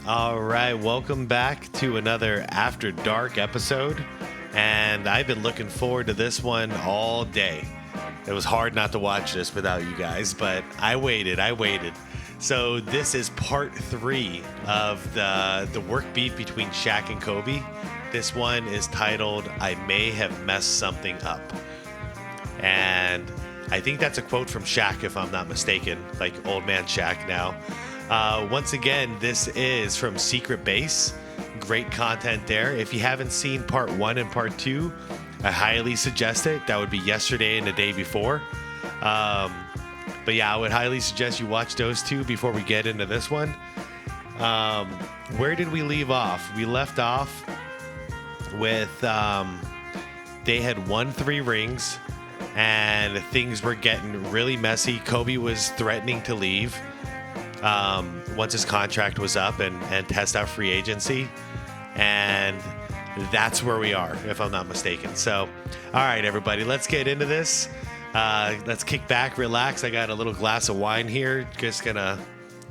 All right, welcome back to another After Dark episode, and I've been looking forward to this one all day. It was hard not to watch this without you guys, but I waited. So this is part 3 of the work beef between Shaq and Kobe. This one is titled, I May Have Messed Something Up. And I think that's a quote from Shaq, if I'm not mistaken, like old man Shaq now. Once again, this is from Secret Base. Great content there. If you haven't seen part 1 and part 2, I highly suggest it. That would be yesterday and the day before. But yeah, I would highly suggest you watch those two before we get into this one. Where did we leave off? We left off with they had won 3 rings and things were getting really messy. Kobe was threatening to leave once his contract was up and test out free agency. And that's where we are, if I'm not mistaken. So, all right, everybody, let's get into this. Let's kick back, relax. I got a little glass of wine here. Just gonna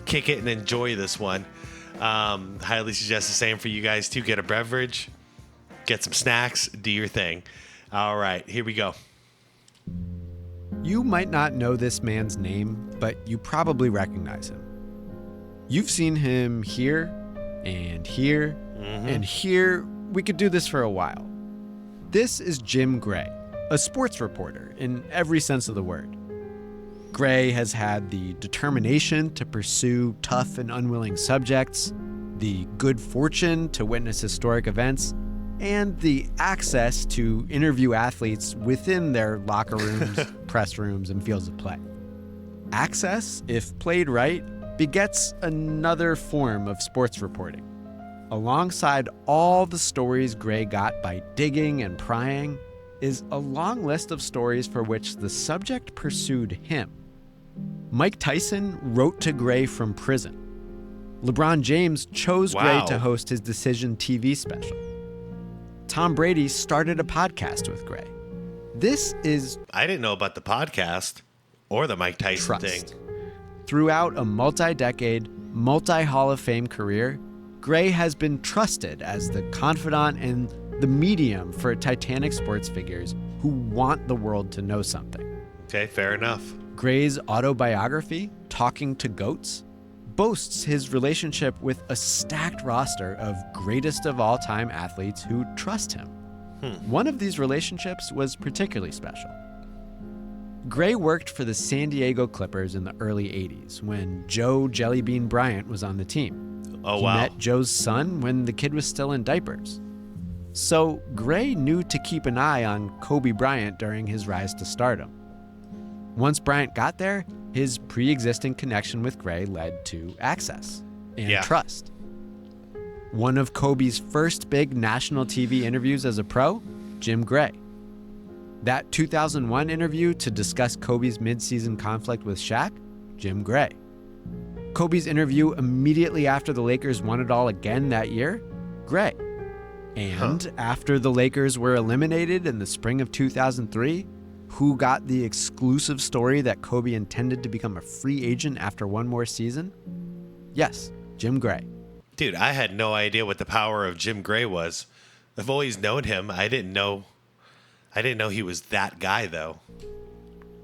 kick it and enjoy this one. Highly suggest the same for you guys too. Get a beverage, get some snacks, do your thing. All right, here we go. You might not know this man's name, but you probably recognize him. You've seen him here and here and here. We could do this for a while. This is Jim Gray, a sports reporter in every sense of the word. Gray has had the determination to pursue tough and unwilling subjects, the good fortune to witness historic events, and the access to interview athletes within their locker rooms, press rooms, and fields of play. Access, if played right, begets another form of sports reporting. Alongside all the stories Gray got by digging and prying is a long list of stories for which the subject pursued him. Mike Tyson wrote to Gray from prison. LeBron James chose Gray to host his Decision TV special. Tom Brady started a podcast with Gray. This is... I didn't know about the podcast or the Mike Tyson thing. Throughout a multi-decade, multi-Hall of Fame career, Gray has been trusted as the confidant and the medium for Titanic sports figures who want the world to know something. Okay, fair enough. Gray's autobiography, Talking to Goats, boasts his relationship with a stacked roster of greatest of all time athletes who trust him. One of these relationships was particularly special. Gray worked for the San Diego Clippers in the early 80s when Joe Jellybean Bryant was on the team. Oh, he wow. met Joe's son when the kid was still in diapers. So Gray knew to keep an eye on Kobe Bryant during his rise to stardom. Once Bryant got there, his pre-existing connection with Gray led to access and trust. One of Kobe's first big national TV interviews as a pro, Jim Gray. That 2001 interview to discuss Kobe's midseason conflict with Shaq, Jim Gray. Kobe's interview immediately after the Lakers won it all again that year, Gray. And after the Lakers were eliminated in the spring of 2003, who got the exclusive story that Kobe intended to become a free agent after one more season? Yes, Jim Gray. Dude, I had no idea what the power of Jim Gray was. I've always known him. I didn't know he was that guy, though.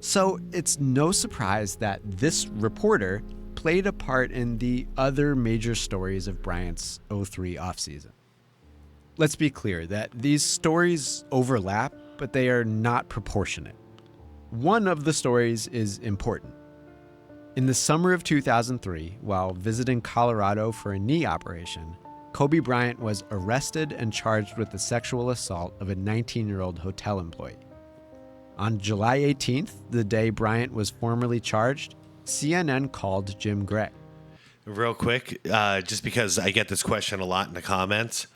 So it's no surprise that this reporter played a part in the other major stories of Bryant's 03 offseason. Let's be clear that these stories overlap, but they are not proportionate. One of the stories is important. In the summer of 2003, while visiting Colorado for a knee operation, Kobe Bryant was arrested and charged with the sexual assault of a 19-year-old hotel employee. On July 18th, the day Bryant was formally charged, CNN called Jim Gray. Real quick, just because I get this question a lot in the comments,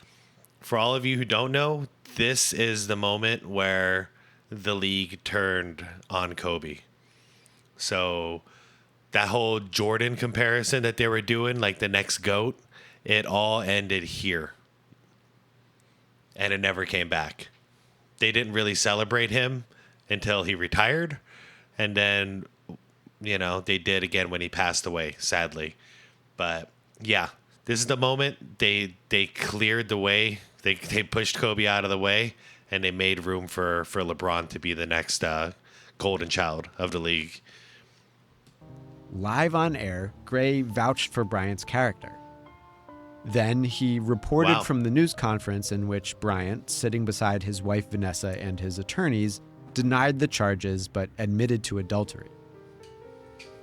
for all of you who don't know, this is the moment where the league turned on Kobe. So that whole Jordan comparison that they were doing, like the next GOAT, it all ended here. And it never came back. They didn't really celebrate him until he retired. And then, they did again when he passed away, sadly. But yeah, This is the moment they cleared the way. They pushed Kobe out of the way, and they made room for LeBron to be the next golden child of the league. Live on air, Gray vouched for Bryant's character. Then he reported from the news conference in which Bryant, sitting beside his wife Vanessa and his attorneys, denied the charges but admitted to adultery.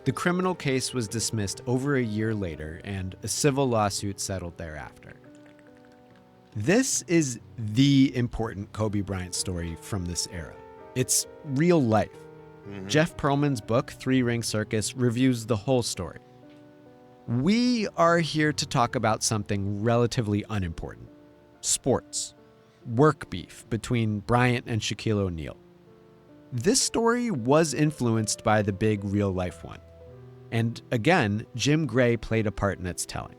The criminal case was dismissed over a year later, and a civil lawsuit settled thereafter. This is the important Kobe Bryant story from this era. It's real life. Mm-hmm. Jeff Pearlman's book, 3 Ring Circus, reviews the whole story. We are here to talk about something relatively unimportant. Sports. Work beef between Bryant and Shaquille O'Neal. This story was influenced by the big real-life one. And again, Jim Gray played a part in its telling.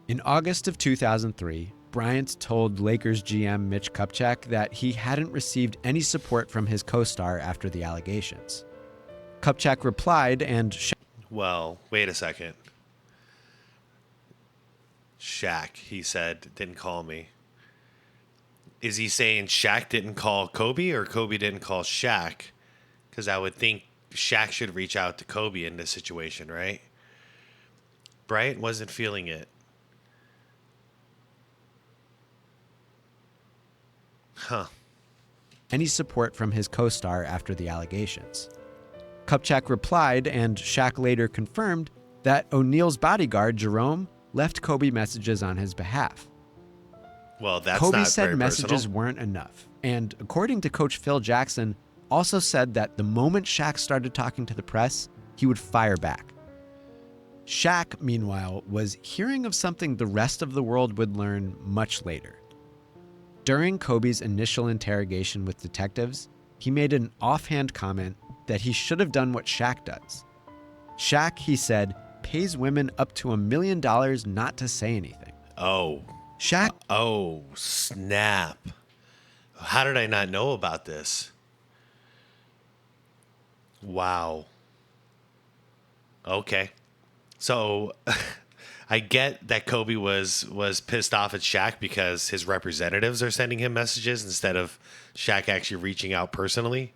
In August of 2003, Bryant told Lakers GM Mitch Kupchak that he hadn't received any support from his co-star after the allegations. Kupchak replied and... Well, wait a second. Shaq, he said, didn't call me. Is he saying Shaq didn't call Kobe or Kobe didn't call Shaq? Because I would think Shaq should reach out to Kobe in this situation, right? Bryant wasn't feeling it. Huh. Any support from his co-star after the allegations. Kupchak replied, and Shaq later confirmed that O'Neal's bodyguard, Jerome, left Kobe messages on his behalf. Well, that's Kobe not said very messages personal. weren't enough, and according to Coach Phil Jackson, also said that the moment Shaq started talking to the press, he would fire back. Shaq, meanwhile, was hearing of something the rest of the world would learn much later. During Kobe's initial interrogation with detectives, he made an offhand comment that he should have done what Shaq does. Shaq, he said, pays women up to $1 million not to say anything. Oh. Shaq? Oh, snap. How did I not know about this? Wow. Okay. So I get that Kobe was pissed off at Shaq because his representatives are sending him messages instead of Shaq actually reaching out personally.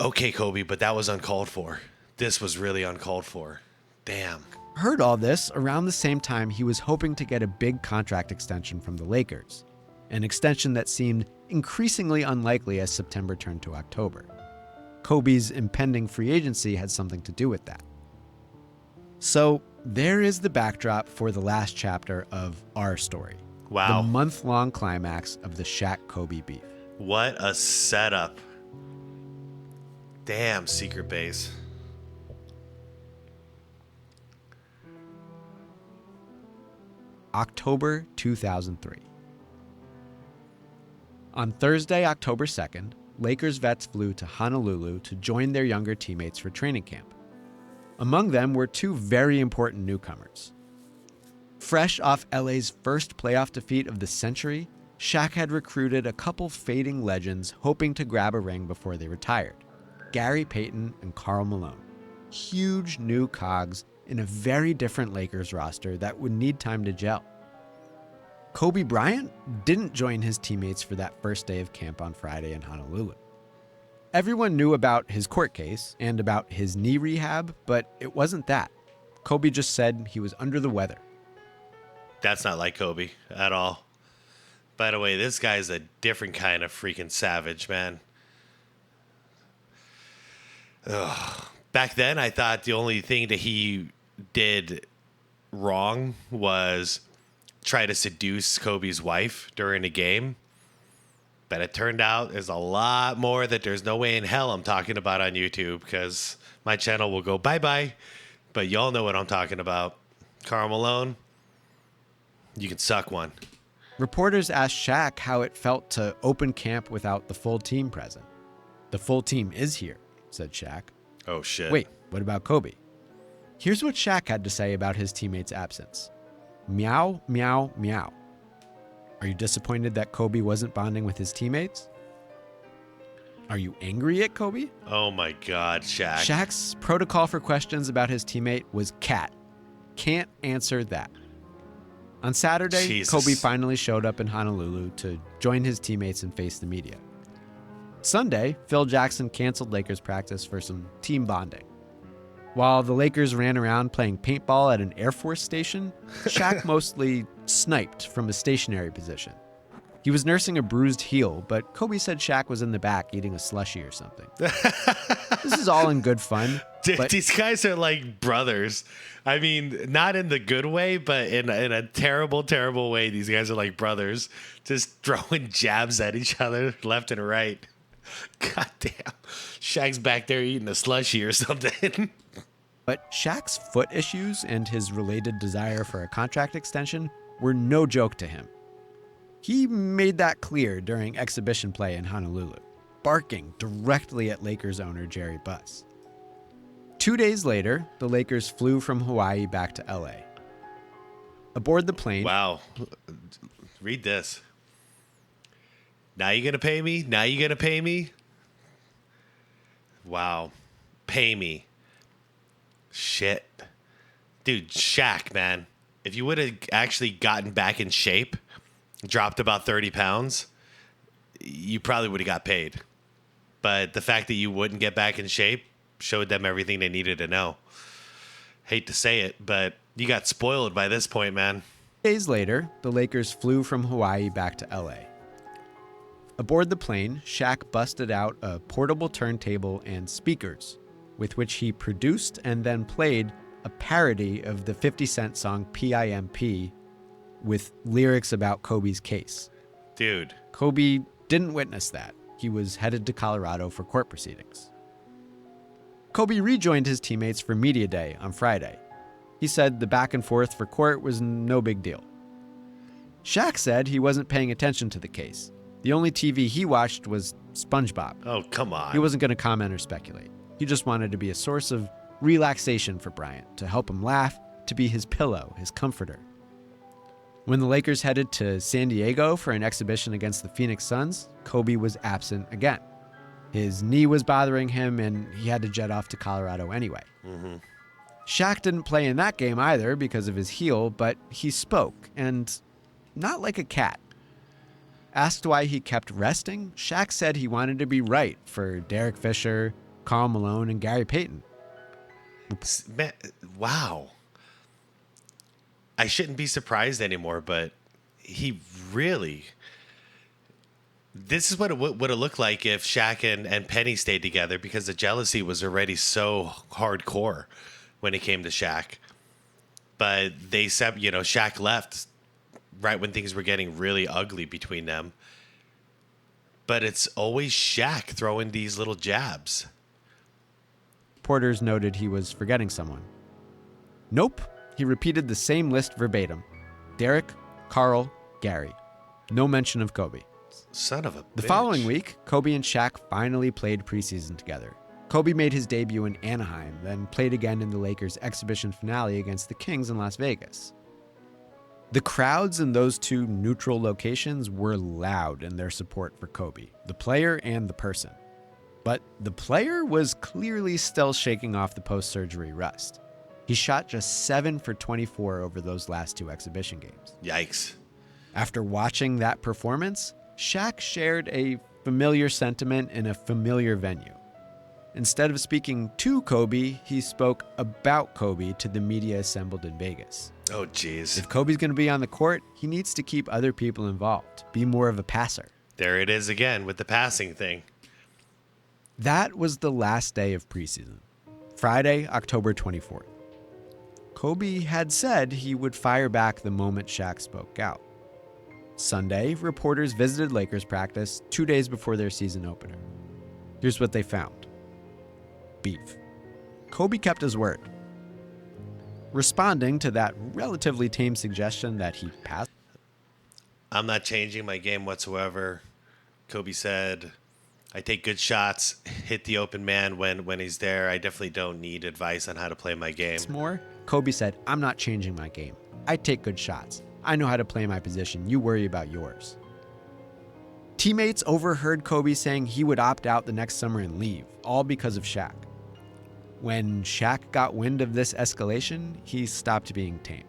Okay, Kobe, but that was uncalled for. This was really uncalled for. Damn. Heard all this around the same time he was hoping to get a big contract extension from the Lakers, an extension that seemed increasingly unlikely as September turned to October. Kobe's impending free agency had something to do with that. So there is the backdrop for the last chapter of our story. Wow. The month-long climax of the Shaq-Kobe beef. What a setup. Damn, secret base. October 2003. On Thursday, October 2nd, Lakers vets flew to Honolulu to join their younger teammates for training camp. Among them were 2 very important newcomers. Fresh off LA's first playoff defeat of the century, Shaq had recruited a couple fading legends hoping to grab a ring before they retired: Gary Payton and Karl Malone. Huge new cogs in a very different Lakers roster that would need time to gel. Kobe Bryant didn't join his teammates for that first day of camp on Friday in Honolulu. Everyone knew about his court case and about his knee rehab, but it wasn't that. Kobe just said he was under the weather. That's not like Kobe at all. By the way, this guy's a different kind of freaking savage, man. Ugh. Back then, I thought the only thing that he did wrong was try to seduce Kobe's wife during a game. But it turned out there's a lot more that there's no way in hell I'm talking about on YouTube, because my channel will go bye-bye. But y'all know what I'm talking about. Karl Malone, you can suck one. Reporters asked Shaq how it felt to open camp without the full team present. "The full team is here," said Shaq. Oh, shit. Wait, what about Kobe? Here's what Shaq had to say about his teammates' absence. Meow, meow, meow. Are you disappointed that Kobe wasn't bonding with his teammates? Are you angry at Kobe? Oh, my God, Shaq. Shaq's protocol for questions about his teammate was cat. can't answer that. On Saturday, Jesus. Kobe finally showed up in Honolulu to join his teammates and face the media. Sunday, Phil Jackson canceled Lakers practice for some team bonding. While the Lakers ran around playing paintball at an Air Force station, Shaq mostly sniped from a stationary position. He was nursing a bruised heel, but Kobe said Shaq was in the back eating a slushie or something. This is all in good fun. Dude, but these guys are like brothers. I mean, not in the good way, but in a terrible, terrible way. These guys are like brothers, just throwing jabs at each other left and right. God damn. Shaq's back there eating a slushie or something. But Shaq's foot issues and his related desire for a contract extension were no joke to him. He made that clear during exhibition play in Honolulu, barking directly at Lakers owner Jerry Buss. 2 days later, the Lakers flew from Hawaii back to LA. Aboard the plane... Wow. Read this. Now you gonna pay me? Now you gonna pay me? Wow. Pay me. Shit. Dude, Shaq, man. If you would have actually gotten back in shape, dropped about 30 pounds, you probably would have got paid. But the fact that you wouldn't get back in shape showed them everything they needed to know. Hate to say it, but you got spoiled by this point, man. Days later, the Lakers flew from Hawaii back to LA. Aboard the plane, Shaq busted out a portable turntable and speakers, with which he produced and then played a parody of the 50 Cent song PIMP with lyrics about Kobe's case. Dude. Kobe didn't witness that. He was headed to Colorado for court proceedings. Kobe rejoined his teammates for Media Day on Friday. He said the back and forth for court was no big deal. Shaq said he wasn't paying attention to the case. The only TV he watched was SpongeBob. Oh, come on. He wasn't going to comment or speculate. He just wanted to be a source of relaxation for Bryant, to help him laugh, to be his pillow, his comforter. When the Lakers headed to San Diego for an exhibition against the Phoenix Suns, Kobe was absent again. His knee was bothering him, and he had to jet off to Colorado anyway. Mm-hmm. Shaq didn't play in that game either because of his heel, but he spoke, and not like a cat. Asked why he kept resting, Shaq said he wanted to be right for Derek Fisher, Karl Malone, and Gary Payton. Man, wow. I shouldn't be surprised anymore, but he really... This is what it would have looked like if Shaq and Penny stayed together, because the jealousy was already so hardcore when it came to Shaq. But they said, Shaq left right when things were getting really ugly between them. But it's always Shaq throwing these little jabs. Reporters noted he was forgetting someone. Nope, he repeated the same list verbatim. Derek, Karl, Gary. No mention of Kobe. Son of a bitch. The following week, Kobe and Shaq finally played preseason together. Kobe made his debut in Anaheim, then played again in the Lakers' exhibition finale against the Kings in Las Vegas. The crowds in those two neutral locations were loud in their support for Kobe, the player and the person. But the player was clearly still shaking off the post-surgery rust. He shot just 7 for 24 over those last two exhibition games. Yikes. After watching that performance, Shaq shared a familiar sentiment in a familiar venue. Instead of speaking to Kobe, he spoke about Kobe to the media assembled in Vegas. Oh, jeez. If Kobe's going to be on the court, he needs to keep other people involved, be more of a passer. There it is again with the passing thing. That was the last day of preseason, Friday, October 24th. Kobe had said he would fire back the moment Shaq spoke out. Sunday, reporters visited Lakers practice 2 days before their season opener. Here's what they found. Beef. Kobe kept his word. Responding to that relatively tame suggestion that he passed. I'm not changing my game whatsoever. Kobe said, I take good shots, hit the open man when he's there. I definitely don't need advice on how to play my game. More, Kobe said, I'm not changing my game. I take good shots. I know how to play my position. You worry about yours. Teammates overheard Kobe saying he would opt out the next summer and leave, all because of Shaq. When Shaq got wind of this escalation, he stopped being tame.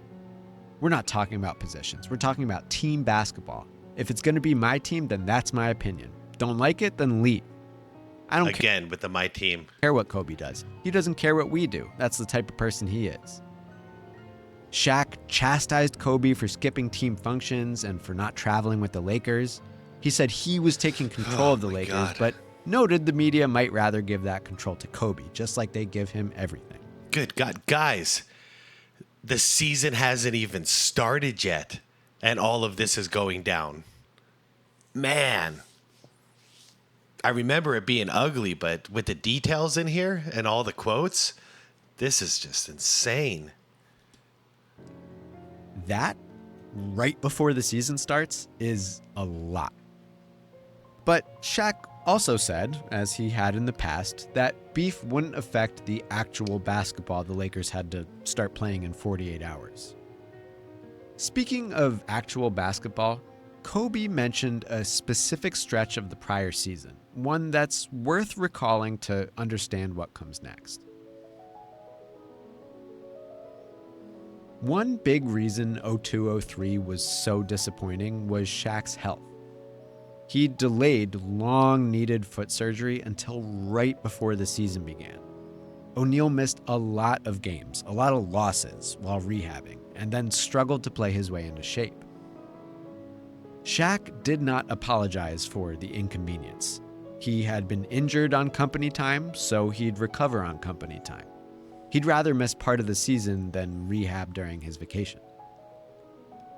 We're not talking about positions. We're talking about team basketball. If it's going to be my team, then that's my opinion. Don't like it, then leave. I don't Again, with the my team. care what Kobe does. He doesn't care what we do. That's the type of person he is. Shaq chastised Kobe for skipping team functions and for not traveling with the Lakers. He said he was taking control of the Lakers, God. but noted the media might rather give that control to Kobe, just like they give him everything. Good God, guys, the season hasn't even started yet, and all of this is going down. Man, I remember it being ugly, but with the details in here and all the quotes, this is just insane. That, right before the season starts, is a lot. But Shaq also said, as he had in the past, that beef wouldn't affect the actual basketball the Lakers had to start playing in 48 hours. Speaking of actual basketball, Kobe mentioned a specific stretch of the prior season, one that's worth recalling to understand what comes next. One big reason 02-03 was so disappointing was Shaq's health. He delayed long-needed foot surgery until right before the season began. O'Neal missed a lot of games, a lot of losses while rehabbing, and then struggled to play his way into shape. Shaq did not apologize for the inconvenience. He had been injured on company time, so he'd recover on company time. He'd rather miss part of the season than rehab during his vacation.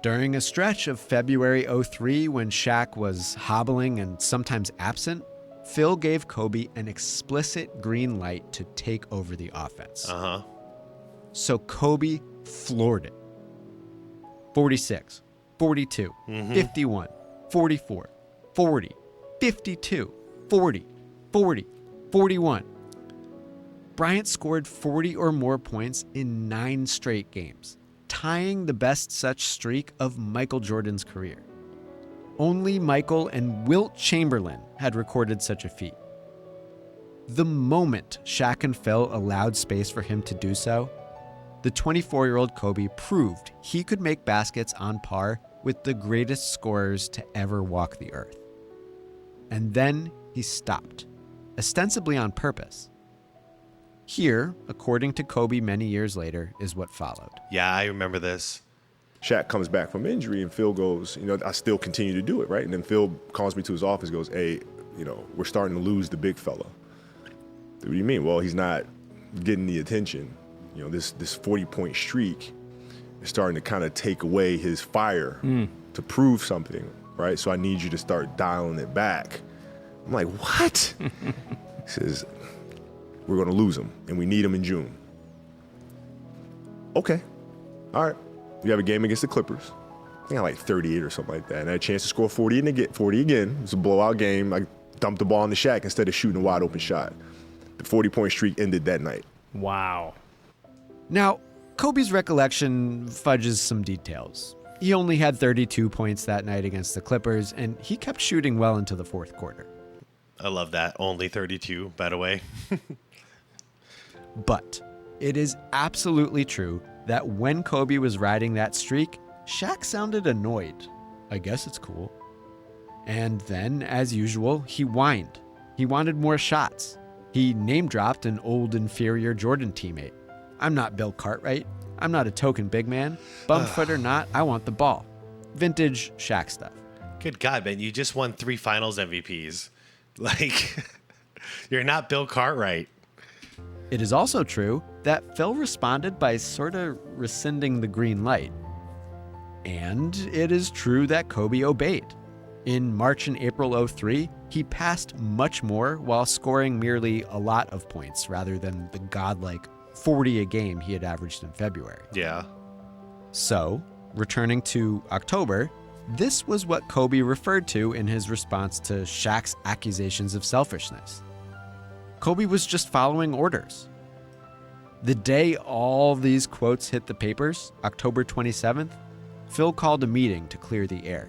During a stretch of February 03, when Shaq was hobbling and sometimes absent, Phil gave Kobe an explicit green light to take over the offense. So Kobe floored it. 46, 42, 51, 44, 40, 52, 40, 40, 41. Bryant scored 40 or more points in 9 straight games, tying the best such streak of Michael Jordan's career. Only Michael and Wilt Chamberlain had recorded such a feat. The moment Shaq and Phil allowed space for him to do so, the 24-year-old Kobe proved he could make baskets on par with the greatest scorers to ever walk the earth. And then he stopped, ostensibly on purpose. Here, according to Kobe many years later, is what followed. Yeah, I remember this. Shaq comes back from injury and Phil goes, I still continue to do it, right? And then Phil calls me to his office, goes, hey, we're starting to lose the big fella. What do you mean? Well, he's not getting the attention. This 40-point streak is starting to kind of take away his fire to prove something, right? So I need you to start dialing it back. I'm like, what? He says, we're going to lose him, and we need him in June. Okay. All right. We have a game against the Clippers. I think I had like 38 or something like that. And I had a chance to score 40 again. It was a blowout game. I dumped the ball in the Shaq instead of shooting a wide open shot. The 40-point streak ended that night. Wow. Now, Kobe's recollection fudges some details. He only had 32 points that night against the Clippers, and he kept shooting well into the fourth quarter. I love that. Only 32, by the way. But it is absolutely true that when Kobe was riding that streak, Shaq sounded annoyed. I guess it's cool. And then, as usual, he whined. He wanted more shots. He name-dropped an old inferior Jordan teammate. I'm not Bill Cartwright. I'm not a token big man. Bumfoot or not, I want the ball. Vintage Shaq stuff. Good God, man. You just won 3 finals MVPs. Like, you're not Bill Cartwright. It is also true that Phil responded by sort of rescinding the green light. And it is true that Kobe obeyed. In March and April 03, he passed much more while scoring merely a lot of points rather than the godlike 40 a game he had averaged in February. Yeah. So, returning to October, this was what Kobe referred to in his response to Shaq's accusations of selfishness. Kobe was just following orders. The day all these quotes hit the papers, October 27th, Phil called a meeting to clear the air.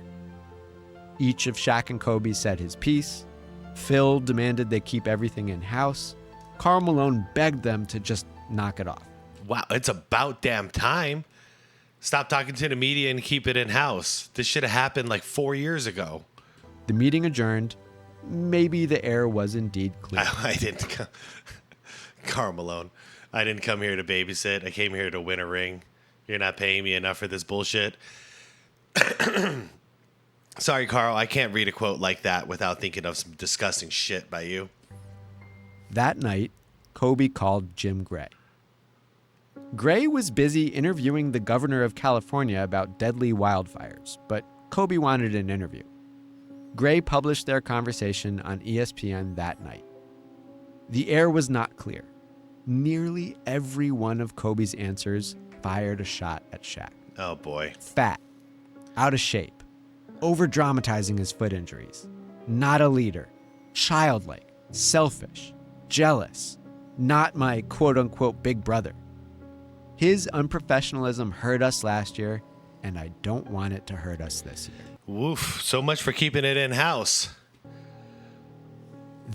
Each of Shaq and Kobe said his piece. Phil demanded they keep everything in-house, Karl Malone begged them to just knock it off. Wow, it's about damn time. Stop talking to the media and keep it in-house. This should have happened like 4 years ago. The meeting adjourned. Maybe the air was indeed clear. I didn't come. Karl Malone. I didn't come here to babysit. I came here to win a ring. You're not paying me enough for this bullshit. Sorry, Carl. I can't read a quote like that without thinking of some disgusting shit by you. That night, Kobe called Jim Gray. Gray was busy interviewing the governor of California about deadly wildfires, but Kobe wanted an interview. Gray published their conversation on ESPN that night. The air was not clear. Nearly every one of Kobe's answers fired a shot at Shaq. Oh, boy. Fat, out of shape, over-dramatizing his foot injuries, not a leader, childlike, selfish, jealous, not my quote-unquote big brother. His unprofessionalism hurt us last year, and I don't want it to hurt us this year. Woof. So much for keeping it in-house.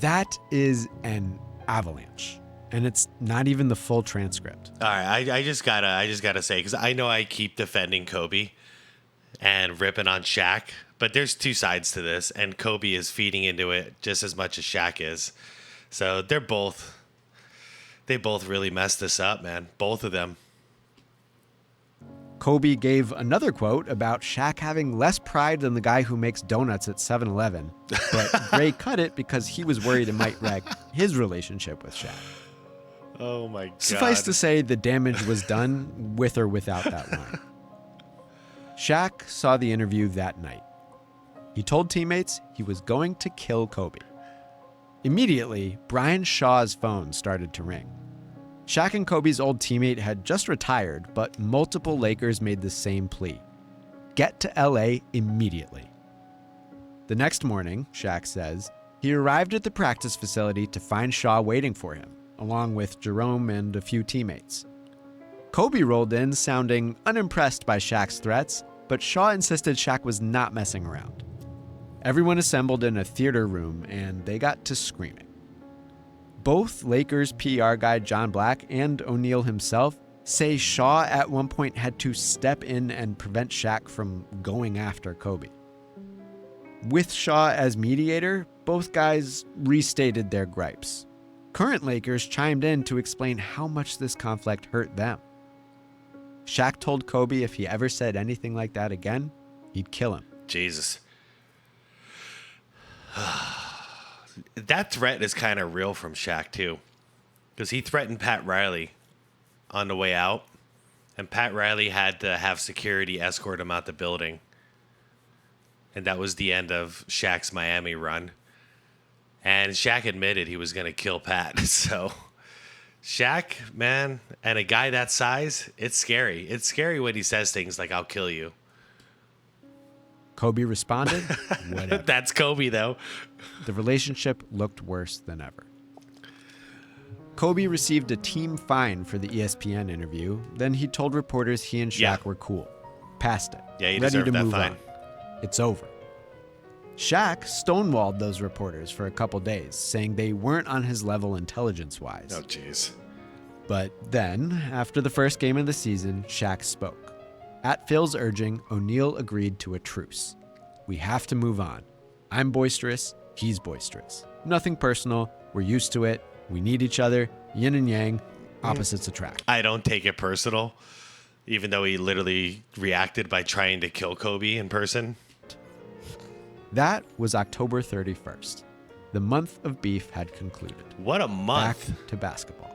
That is an avalanche, and it's not even the full transcript. All right, I just gotta say, because I know I keep defending Kobe and ripping on Shaq, but there's two sides to this, and Kobe is feeding into it just as much as Shaq is. So they both really messed this up, man. Both of them. Kobe gave another quote about Shaq having less pride than the guy who makes donuts at 7-Eleven, but Gray cut it because he was worried it might wreck his relationship with Shaq. Oh my God. Suffice to say, the damage was done with or without that line. Shaq saw the interview that night. He told teammates he was going to kill Kobe. Immediately, Brian Shaw's phone started to ring. Shaq and Kobe's old teammate had just retired, but multiple Lakers made the same plea. Get to LA immediately. The next morning, Shaq says, he arrived at the practice facility to find Shaw waiting for him, along with Jerome and a few teammates. Kobe rolled in, sounding unimpressed by Shaq's threats, but Shaw insisted Shaq was not messing around. Everyone assembled in a theater room, and they got to screaming. Both Lakers PR guy John Black and O'Neal himself say Shaw at one point had to step in and prevent Shaq from going after Kobe. With Shaw as mediator, both guys restated their gripes. Current Lakers chimed in to explain how much this conflict hurt them. Shaq told Kobe if he ever said anything like that again, he'd kill him. Jesus. That threat is kind of real from Shaq, too. Because he threatened Pat Riley on the way out. And Pat Riley had to have security escort him out the building. And that was the end of Shaq's Miami run. And Shaq admitted he was going to kill Pat. So, Shaq, man, and a guy that size, it's scary. It's scary when he says things like, I'll kill you. Kobe responded, whatever. That's Kobe, though. The relationship looked worse than ever. Kobe received a team fine for the ESPN interview. Then he told reporters he and Shaq were cool. Past it. Yeah, he ready deserved to that move fine. on. It's over. Shaq stonewalled those reporters for a couple days, saying they weren't on his level intelligence-wise. Oh, jeez. But then, after the first game of the season, Shaq spoke. At Phil's urging, O'Neal agreed to a truce. We have to move on. I'm boisterous, he's boisterous. Nothing personal, we're used to it, we need each other, yin and yang, opposites attract. I don't take it personal, even though he literally reacted by trying to kill Kobe in person. That was October 31st. The month of beef had concluded. What a month. Back to basketball.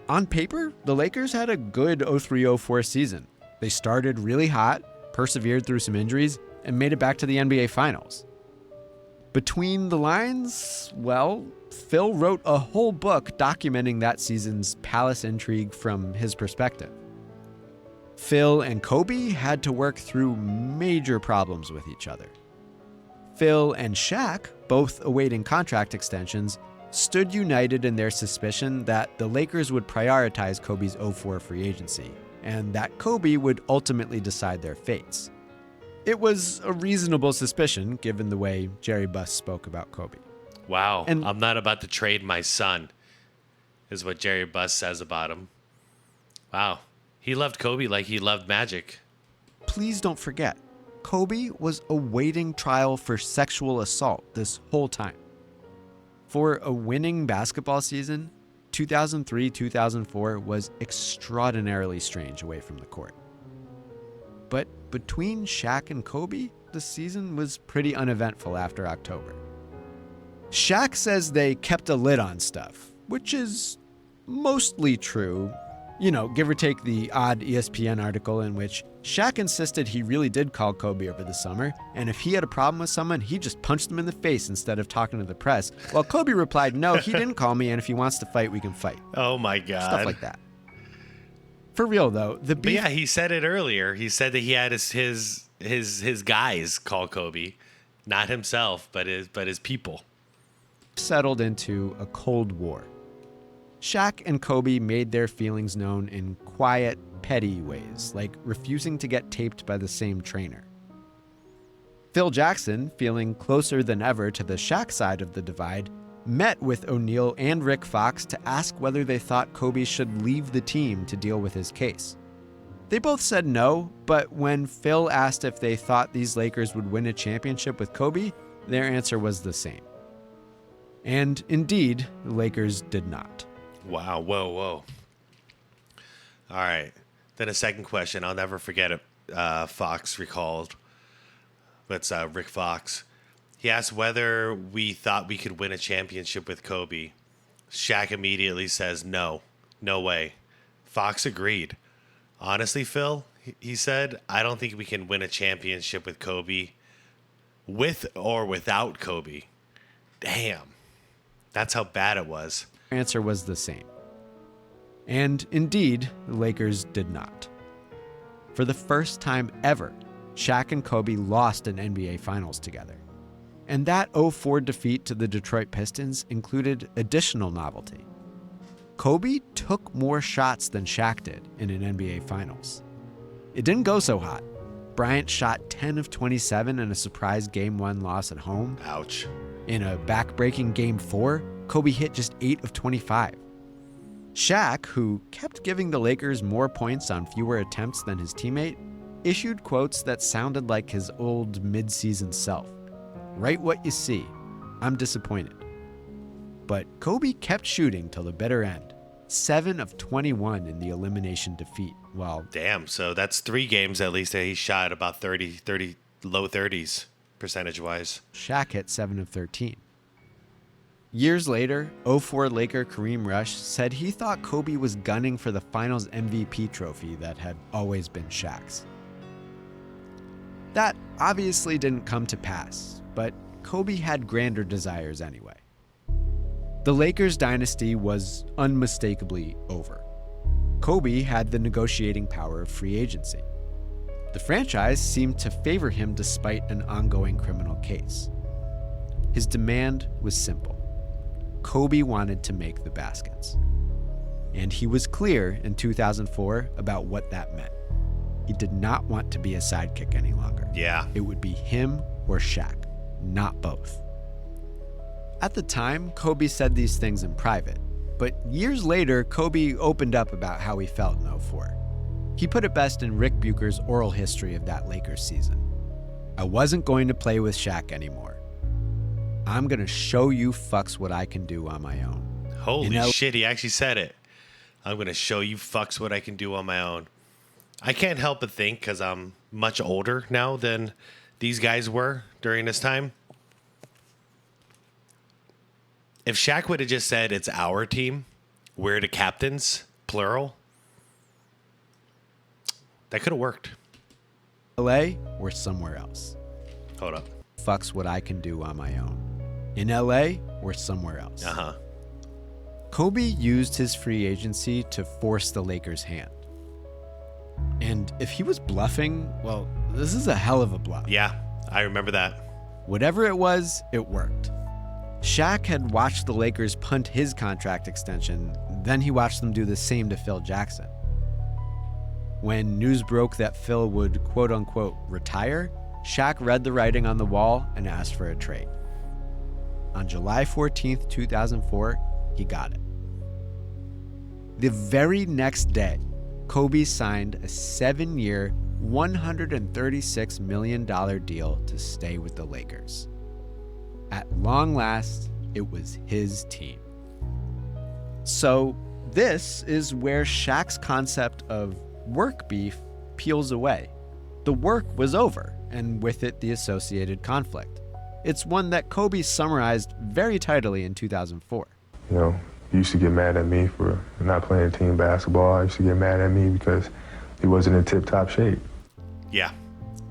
On paper, the Lakers had a good 03-04 season. They started really hot, persevered through some injuries, and made it back to the NBA Finals. Between the lines, well, Phil wrote a whole book documenting that season's palace intrigue from his perspective. Phil and Kobe had to work through major problems with each other. Phil and Shaq, both awaiting contract extensions, stood united in their suspicion that the Lakers would prioritize Kobe's 04 free agency, and that Kobe would ultimately decide their fates. It was a reasonable suspicion, given the way Jerry Buss spoke about Kobe. Wow. And- I'm not about to trade my son, is what Jerry Buss says about him. Wow. He loved Kobe like he loved Magic. Please don't forget, Kobe was awaiting trial for sexual assault this whole time. For a winning basketball season, 2003-2004 was extraordinarily strange away from the court. But between Shaq and Kobe, the season was pretty uneventful after October. Shaq says they kept a lid on stuff, which is mostly true. You know, give or take the odd ESPN article in which Shaq insisted he really did call Kobe over the summer, and if he had a problem with someone, he just punched them in the face instead of talking to the press. While Kobe replied, no, he didn't call me, and if he wants to fight, we can fight. Oh my God. Stuff like that. For real, though, the But beef yeah, he said it earlier. He said that he had his guys call Kobe, not himself, but his people. settled into a Cold War. Shaq and Kobe made their feelings known in quiet, petty ways, like refusing to get taped by the same trainer. Phil Jackson, feeling closer than ever to the Shaq side of the divide, met with O'Neal and Rick Fox to ask whether they thought Kobe should leave the team to deal with his case. They both said no, but when Phil asked if they thought these Lakers would win a championship with Kobe, their answer was the same. And indeed, the Lakers did not. Wow. Whoa. All right. Then a second question. I'll never forget it. Fox recalled. That's Rick Fox. He asked whether we thought we could win a championship with Kobe. Shaq immediately says, no way. Fox agreed. Honestly, Phil, he said, I don't think we can win a championship with Kobe, with or without Kobe. Damn. That's how bad it was. Their answer was the same. And indeed, the Lakers did not. For the first time ever, Shaq and Kobe lost an NBA Finals together. And that 0-4 defeat to the Detroit Pistons included additional novelty. Kobe took more shots than Shaq did in an NBA Finals. It didn't go so hot. Bryant shot 10 of 27 in a surprise Game 1 loss at home. Ouch. In a back-breaking Game 4, Kobe hit just 8 of 25. Shaq, who kept giving the Lakers more points on fewer attempts than his teammate, issued quotes that sounded like his old mid-season self. Write what you see. I'm disappointed. But Kobe kept shooting till the bitter end. 7 of 21 in the elimination defeat. Well, Damn. So that's 3 games at least that he shot about 30, low 30s percentage-wise. Shaq hit 7 of 13. Years later, 04 Laker Kareem Rush said he thought Kobe was gunning for the Finals MVP trophy that had always been Shaq's. That obviously didn't come to pass, but Kobe had grander desires anyway. The Lakers dynasty was unmistakably over. Kobe had the negotiating power of free agency. The franchise seemed to favor him despite an ongoing criminal case. His demand was simple. Kobe wanted to make the baskets. And he was clear in 2004 about what that meant. He did not want to be a sidekick any longer. Yeah. It would be him or Shaq, not both. At the time, Kobe said these things in private, but years later, Kobe opened up about how he felt in 04. He put it best in Rick Bucher's oral history of that Lakers season. I wasn't going to play with Shaq anymore. I'm going to show you fucks what I can do on my own. Holy shit, he actually said it. I'm going to show you fucks what I can do on my own. I can't help but think, because I'm much older now than these guys were during this time. If Shaq would have just said, it's our team, we're the captains, plural, that could have worked. LA or somewhere else. Hold up. Fucks what I can do on my own. In LA or somewhere else. Uh-huh. Kobe used his free agency to force the Lakers' hand. And if he was bluffing, well, this is a hell of a bluff. Yeah, I remember that. Whatever it was, it worked. Shaq had watched the Lakers punt his contract extension, then he watched them do the same to Phil Jackson. When news broke that Phil would quote-unquote retire, Shaq read the writing on the wall and asked for a trade. on July 14th, 2004, he got it. The very next day, Kobe signed a 7-year, $136 million deal to stay with the Lakers. At long last, it was his team. So this is where Shaq's concept of work beef peels away. The work was over, and with it, the associated conflict. It's one that Kobe summarized very tidily in 2004. You know, he used to get mad at me for not playing team basketball. He used to get mad at me because he wasn't in tip-top shape. Yeah.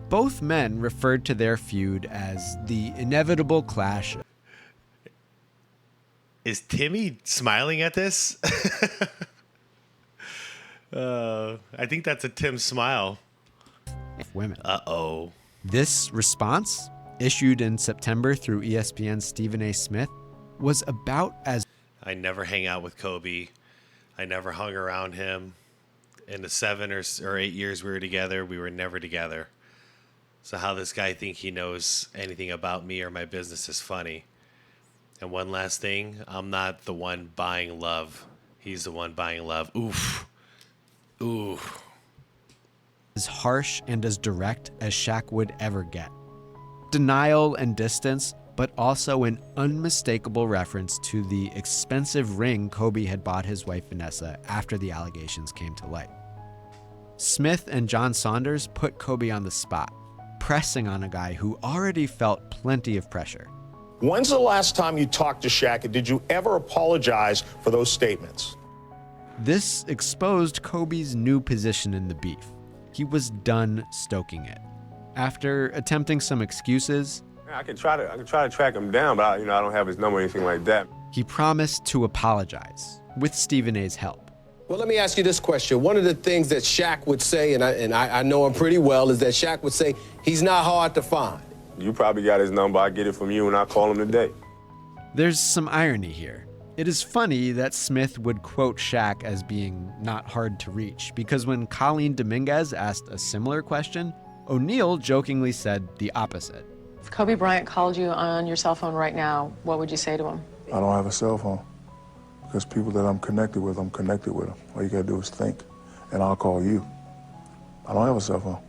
Both men referred to their feud as the inevitable clash. Is Timmy smiling at this? I think that's a Tim smile. Women. Uh-oh. This response, issued in September through ESPN's Stephen A. Smith, was about as... I never hang out with Kobe. I never hung around him. In the 7 or 8 years we were together, we were never together. So how this guy think he knows anything about me or my business is funny. And one last thing, I'm not the one buying love. He's the one buying love. Oof. Ooh. as harsh and as direct as Shaq would ever get. Denial and distance, but also an unmistakable reference to the expensive ring Kobe had bought his wife Vanessa after the allegations came to light. Smith and John Saunders put Kobe on the spot, pressing on a guy who already felt plenty of pressure. When's the last time you talked to Shaq, and did you ever apologize for those statements? This exposed Kobe's new position in the beef. He was done stoking it. After attempting some excuses, I can try to track him down, but I don't have his number or anything like that. he promised to apologize with Stephen A's help. Well, let me ask you this question. One of the things that Shaq would say, and I know him pretty well, is that Shaq would say he's not hard to find. You probably got his number. I get it from you, and I'll call him today. There's some irony here. It is funny that Smith would quote Shaq as being not hard to reach, because when Colleen Dominguez asked a similar question, O'Neal jokingly said the opposite. If Kobe Bryant called you on your cell phone right now, what would you say to him? I don't have a cell phone because people that I'm connected with them. All you gotta do is think, and I'll call you. I don't have a cell phone.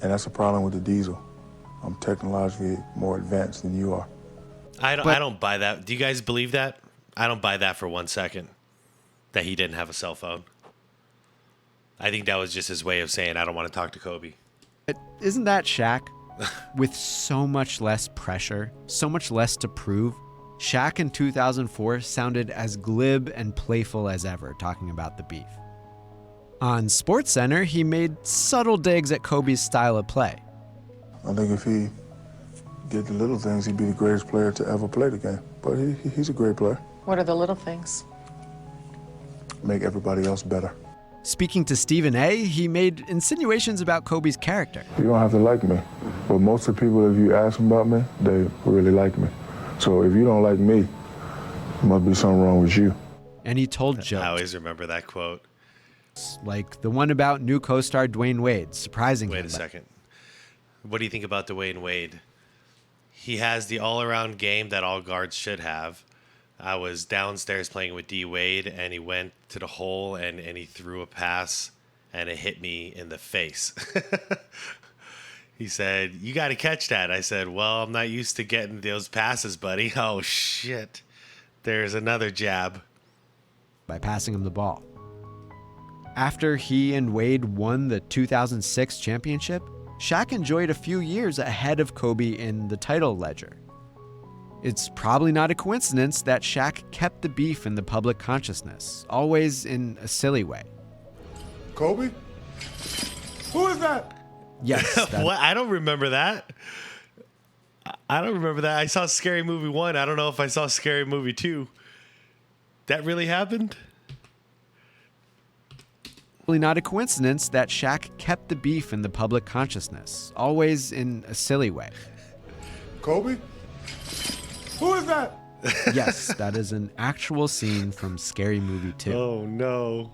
And that's a problem with the diesel. I'm technologically more advanced than you are. I don't buy that. Do you guys believe that? I don't buy that for 1 second, that he didn't have a cell phone. I think that was just his way of saying, I don't want to talk to Kobe. But isn't that Shaq? With so much less pressure, so much less to prove, Shaq in 2004 sounded as glib and playful as ever talking about the beef. On SportsCenter, he made subtle digs at Kobe's style of play. I think if he did the little things, he'd be the greatest player to ever play the game. But he's a great player. What are the little things? Make everybody else better. Speaking to Stephen A., he made insinuations about Kobe's character. You don't have to like me, but most of the people, if you ask them about me, they really like me. So if you don't like me, there must be something wrong with you. And he told jokes. I always remember that quote. Like the one about new co-star Dwayne Wade, surprisingly. Wait a second. What do you think about Dwayne Wade? He has the all-around game that all guards should have. I was downstairs playing with D. Wade, and he went to the hole, and he threw a pass, and it hit me in the face. He said, you got to catch that. I said, well, I'm not used to getting those passes, buddy. Oh, shit. There's another jab. By passing him the ball. After he and Wade won the 2006 championship, Shaq enjoyed a few years ahead of Kobe in the title ledger. It's probably not a coincidence that Shaq kept the beef in the public consciousness, always in a silly way. Kobe? Who is that? Yes. What? I don't remember that. I saw Scary Movie 1. I don't know if I saw Scary Movie 2. That really happened? Probably not a coincidence that Shaq kept the beef in the public consciousness, always in a silly way. Kobe? Who is that? Yes, that is an actual scene from Scary Movie 2. Oh, no.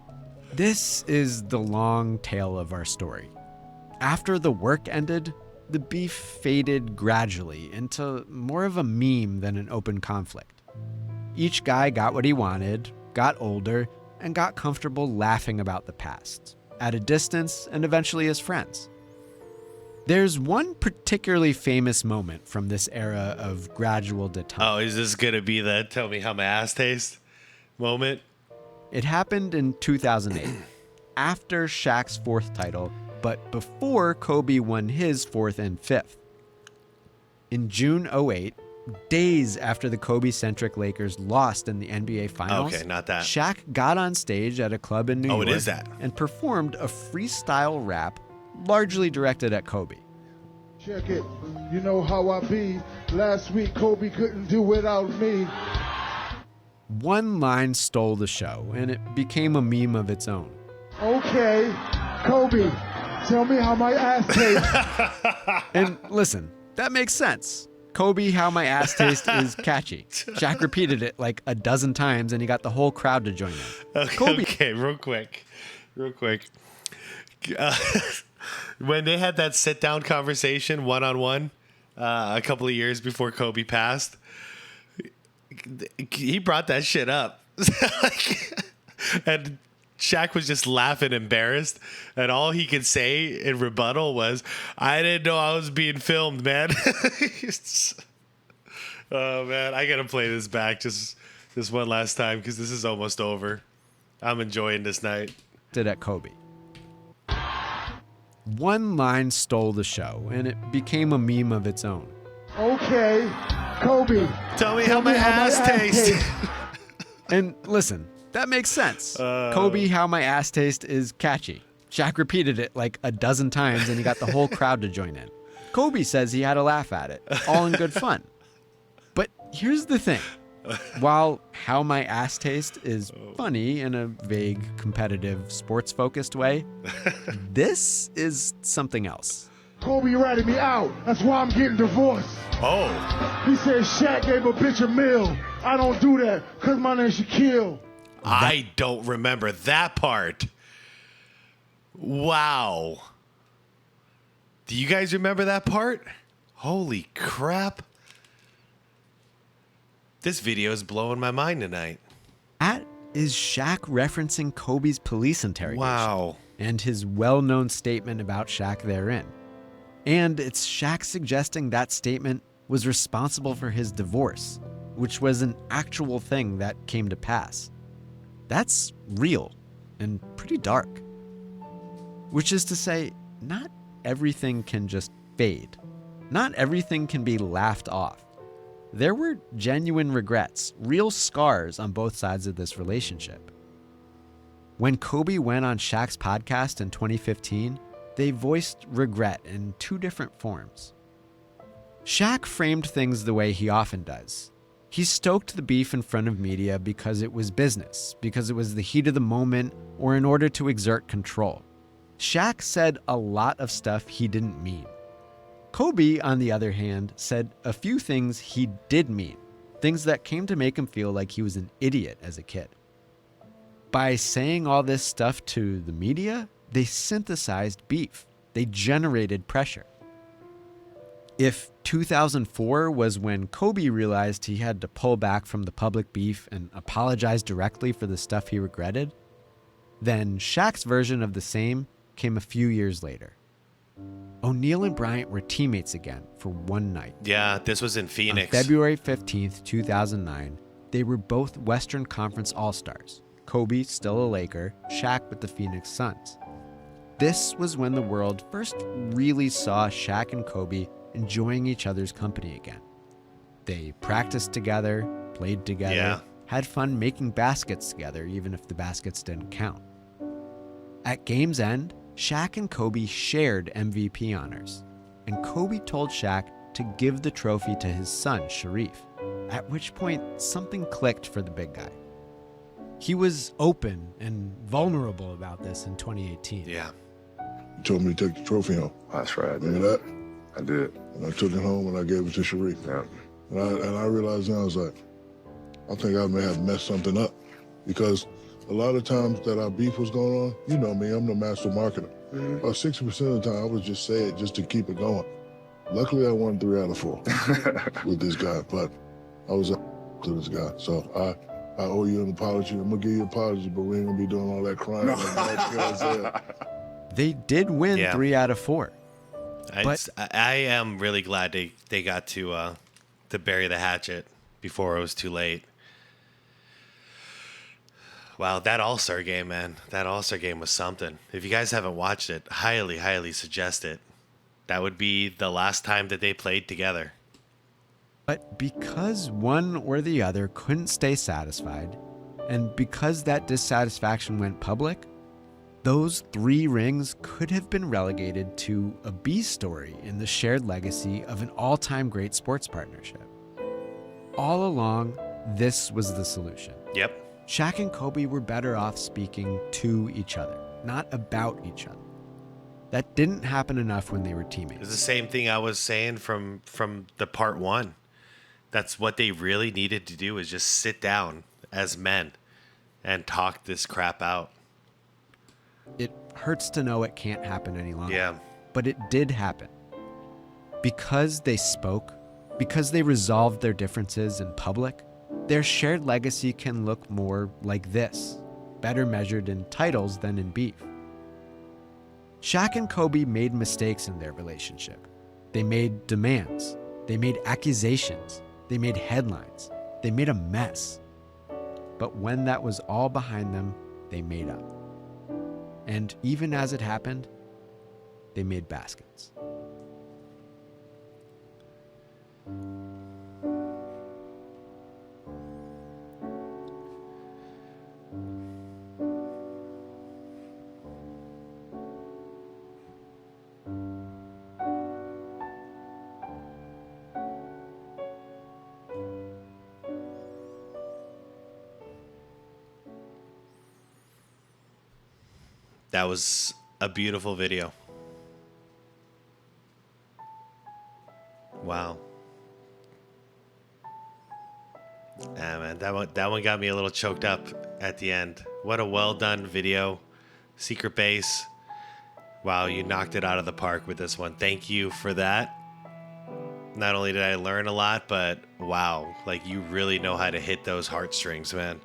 This is the long tale of our story. After the work ended, the beef faded gradually into more of a meme than an open conflict. Each guy got what he wanted, got older, and got comfortable laughing about the past, at a distance and eventually as friends. There's one particularly famous moment from this era of gradual detente. Oh, is this going to be the tell me how my ass tastes moment? It happened in 2008, after Shaq's 4th title, but before Kobe won his 4th and 5th. In June 2008, days after the Kobe-centric Lakers lost in the NBA Finals, Okay, not that. Shaq got on stage at a club in New York it is that. and performed a freestyle rap largely directed at Kobe. Check it. You know how I be. Last week, Kobe couldn't do without me. One line stole the show, and it became a meme of its own. Okay, Kobe, tell me how my ass tastes. And listen, that makes sense. Kobe, how my ass tastes is catchy. Shaq repeated it like a dozen times, and he got the whole crowd to join in. Okay, real quick. When they had that sit-down conversation one-on-one a couple of years before Kobe passed, he brought that shit up. And Shaq was just laughing, embarrassed, and all he could say in rebuttal was, "I didn't know I was being filmed, man." Oh, man, I got to play this back just one last time because this is almost over. I'm enjoying this night. Did at Kobe. One line stole the show, and it became a meme of its own. Okay, Kobe, Tell me how my ass tastes. And listen, that makes sense. Kobe, how my ass tastes is catchy. Shaq repeated it like a dozen times, and he got the whole crowd to join in. Kobe says he had a laugh at it, all in good fun. But here's the thing. While how my ass tastes is funny in a vague, competitive, sports-focused way, this is something else. Kobe ratted me out. That's why I'm getting divorced. Oh. He said Shaq gave a bitch a meal. I don't do that because my name's Shaquille. I don't remember that part. Wow. Do you guys remember that part? Holy crap. This video is blowing my mind tonight. That is Shaq referencing Kobe's police interrogation. Wow. And his well-known statement about Shaq therein. And it's Shaq suggesting that statement was responsible for his divorce, which was an actual thing that came to pass. That's real and pretty dark. Which is to say, not everything can just fade. Not everything can be laughed off. There were genuine regrets, real scars on both sides of this relationship. When Kobe went on Shaq's podcast in 2015, they voiced regret in 2 different forms. Shaq framed things the way he often does. He stoked the beef in front of media because it was business, because it was the heat of the moment, or in order to exert control. Shaq said a lot of stuff he didn't mean. Kobe, on the other hand, said a few things he did mean, things that came to make him feel like he was an idiot as a kid. By saying all this stuff to the media, they synthesized beef. They generated pressure. If 2004 was when Kobe realized he had to pull back from the public beef and apologize directly for the stuff he regretted, then Shaq's version of the same came a few years later. O'Neal and Bryant were teammates again for one night. Yeah, this was in Phoenix. On February 15th, 2009, they were both Western Conference All-Stars. Kobe, still a Laker, Shaq with the Phoenix Suns. This was when the world first really saw Shaq and Kobe enjoying each other's company again. They practiced together, played together, had fun making baskets together, even if the baskets didn't count. At game's end, Shaq and Kobe shared MVP honors, and Kobe told Shaq to give the trophy to his son, Sharif, at which point something clicked for the big guy. He was open and vulnerable about this in 2018. Yeah. He told me to take the trophy home. That's right. Remember that? I did. And I took it home and I gave it to Sharif. Yeah. And I realized now, I was like, I think I may have messed something up. Because a lot of times that our beef was going on, you know me, I'm the master marketer. 60% of the time, I would just say it just to keep it going. Luckily, I won 3 out of 4 with this guy, but I was up to this guy. So I owe you an apology. I'm going to give you an apology, but we ain't going to be doing all that crying. They did win Yeah. 3 out of 4. I am really glad they got to bury the hatchet before it was too late. Wow, that All-Star game, man. That All-Star game was something. If you guys haven't watched it, highly, highly suggest it. That would be the last time that they played together. But because one or the other couldn't stay satisfied, and because that dissatisfaction went public, those 3 rings could have been relegated to a B story in the shared legacy of an all-time great sports partnership. All along, this was the solution. Yep. Shaq and Kobe were better off speaking to each other, not about each other. That didn't happen enough when they were teammates. It's the same thing I was saying from the part 1. That's what they really needed to do, is just sit down as men and talk this crap out. It hurts to know it can't happen any longer. Yeah. But it did happen. Because they spoke, because they resolved their differences in public, their shared legacy can look more like this, better measured in titles than in beef. Shaq and Kobe made mistakes in their relationship. They made demands. They made accusations. They made headlines. They made a mess. But when that was all behind them, they made up. And even as it happened, they made baskets. That was a beautiful video. Wow. Yeah, man, that one got me a little choked up at the end. What a well done video. Secret base. Wow, you knocked it out of the park with this one. Thank you for that. Not only did I learn a lot, but wow, like you really know how to hit those heartstrings, man.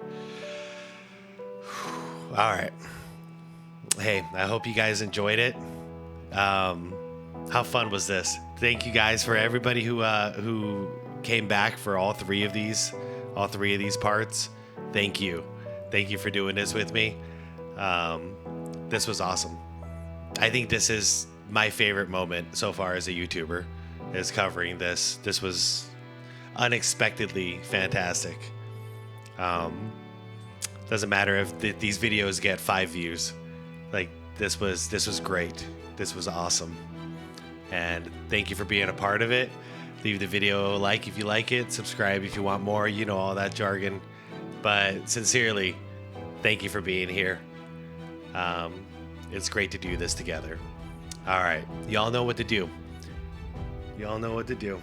All right. Hey, I hope you guys enjoyed it. How fun was this? Thank you guys for everybody who came back for all three of these parts. Thank you for doing this with me. This was awesome. I think this is my favorite moment so far as a YouTuber, is covering this. This was unexpectedly fantastic. Doesn't matter if these videos get 5 views. Like this was great. This was awesome. And thank you for being a part of it. Leave the video a like if you like it. Subscribe if you want more. You know all that jargon. But sincerely, thank you for being here. It's great to do this together. All right. Y'all know what to do. Y'all know what to do.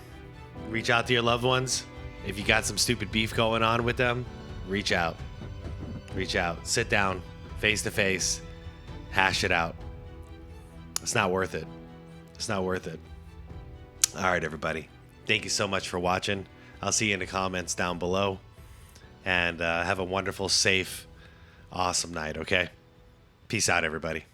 Reach out to your loved ones. If you got some stupid beef going on with them, reach out. Reach out. Sit down, face to face. Hash it out. It's not worth it. It's not worth it. All right, everybody. Thank you so much for watching. I'll see you in the comments down below. And have a wonderful, safe, awesome night, okay? Peace out, everybody.